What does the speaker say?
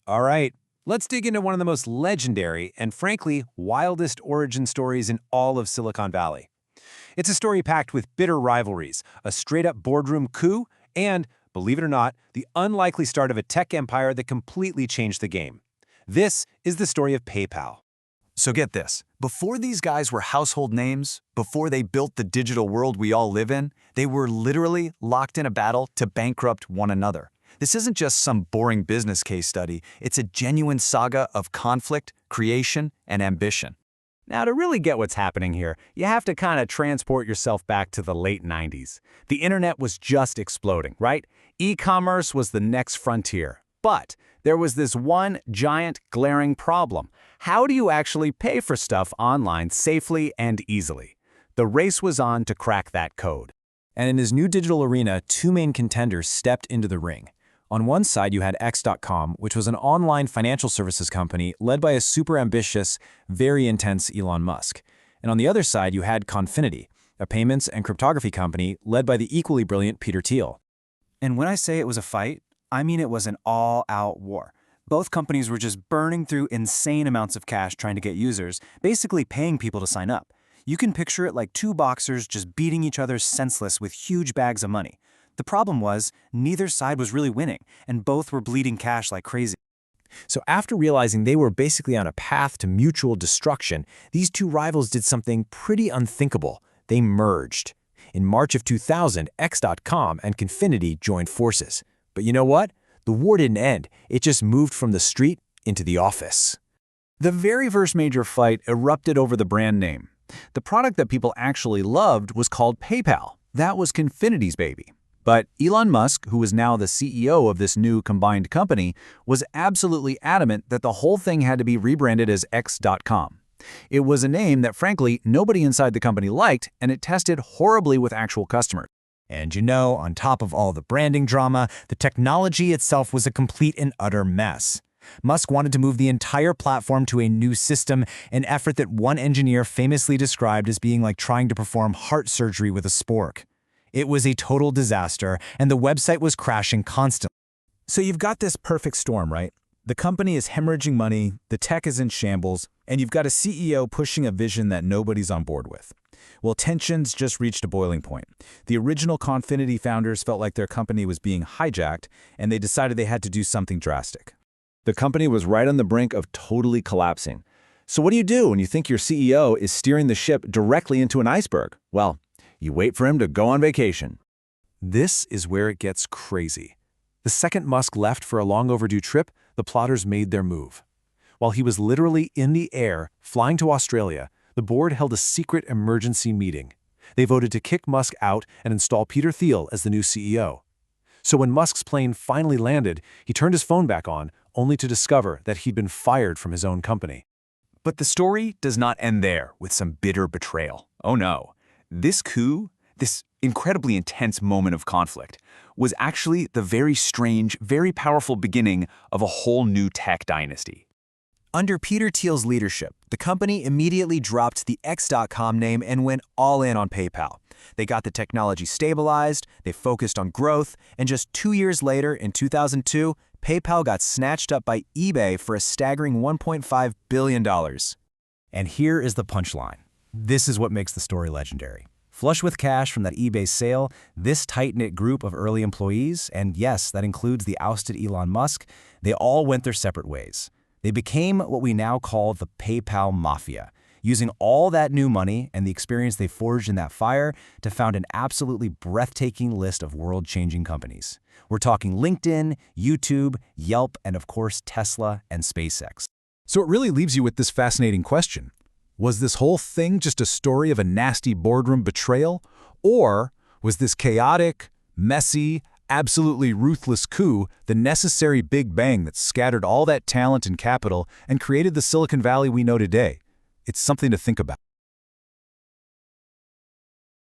All right, let's dig into one of the most legendary and frankly wildest origin stories in all of Silicon Valley. It's a story packed with bitter rivalries, a straight-up boardroom coup, and, believe it or not, the unlikely start of a tech empire that completely changed the game. This is the story of PayPal. So get this, before these guys were household names, before they built the digital world we all live in, they were literally locked in a battle to bankrupt one another. This isn't just some boring business case study, it's a genuine saga of conflict, creation, and ambition. Now, to really get what's happening here, you have to kind of transport yourself back to the late 90s. The internet was just exploding, right? E-commerce was the next frontier. But there was this one giant, glaring problem. How do you actually pay for stuff online safely and easily? The race was on to crack that code. And in his new digital arena, two main contenders stepped into the ring. On one side, you had X.com, which was an online financial services company led by a super ambitious, very intense Elon Musk. And on the other side, you had Confinity, a payments and cryptography company led by the equally brilliant Thiel. And when I say it was a fight, I mean it was an all-out war. Both companies were just burning through insane amounts of cash trying to get users, basically paying people to sign up. You can picture it like two boxers just beating each other senseless with huge bags of money. The problem was, neither side was really winning, and both were bleeding cash like crazy. So after realizing they were basically on a path to mutual destruction, these two rivals did something pretty unthinkable. They merged. In March of 2000, X.com and Confinity joined forces. But you know what? The war didn't end. It just moved from the street into the office. The very first major fight erupted over the brand name. The product that people actually loved was called PayPal. That was Confinity's baby. But Elon Musk, who is now the CEO of this new combined company, was absolutely adamant that the whole thing had to be rebranded as X.com. It was a name that, frankly, nobody inside the company liked, and it tested horribly with actual customers. And you know, on top of all the branding drama, the technology itself was a complete and utter mess. Musk wanted to move the entire platform to a new system, an effort that one engineer famously described as being like trying to perform heart surgery with a spork. It was a total disaster, and the website was crashing constantly. So you've got this perfect storm, right? The company is hemorrhaging money, the tech is in shambles, and you've got a CEO pushing a vision that nobody's on board with. Well, tensions just reached a boiling point. The original Confinity founders felt like their company was being hijacked, and they decided they had to do something drastic. The company was right on the brink of totally collapsing. So what do you do when you think your CEO is steering the ship directly into an iceberg? Well, you wait for him to go on vacation. This is where it gets crazy. The second Musk left for a long overdue trip, the plotters made their move. While he was literally in the air, flying to Australia, the board held a secret emergency meeting. They voted to kick Musk out and install Thiel as the new CEO. So when Musk's plane finally landed, he turned his phone back on, only to discover that he'd been fired from his own company. But the story does not end there with some bitter betrayal. Oh no. This coup, this incredibly intense moment of conflict, was actually the very strange, very powerful beginning of a whole new tech dynasty. Under Thiel's leadership, the company immediately dropped the X.com name and went all in on PayPal. They got the technology stabilized, they focused on growth, and just 2 years later, in 2002, PayPal got snatched up by eBay for a staggering $1.5 billion. And here is the punchline. This is what makes the story legendary. Flush with cash from that eBay sale, this tight-knit group of early employees, and yes, that includes the ousted Elon Musk, they all went their separate ways. They became what we now call the PayPal Mafia, using all that new money and the experience they forged in that fire to found an absolutely breathtaking list of world-changing companies. We're talking LinkedIn, YouTube, Yelp, and of course Tesla and SpaceX. So it really leaves you with this fascinating question. Was this whole thing just a story of a nasty boardroom betrayal? Or was this chaotic, messy, absolutely ruthless coup the necessary big bang that scattered all that talent and capital and created the Silicon Valley we know today? It's something to think about.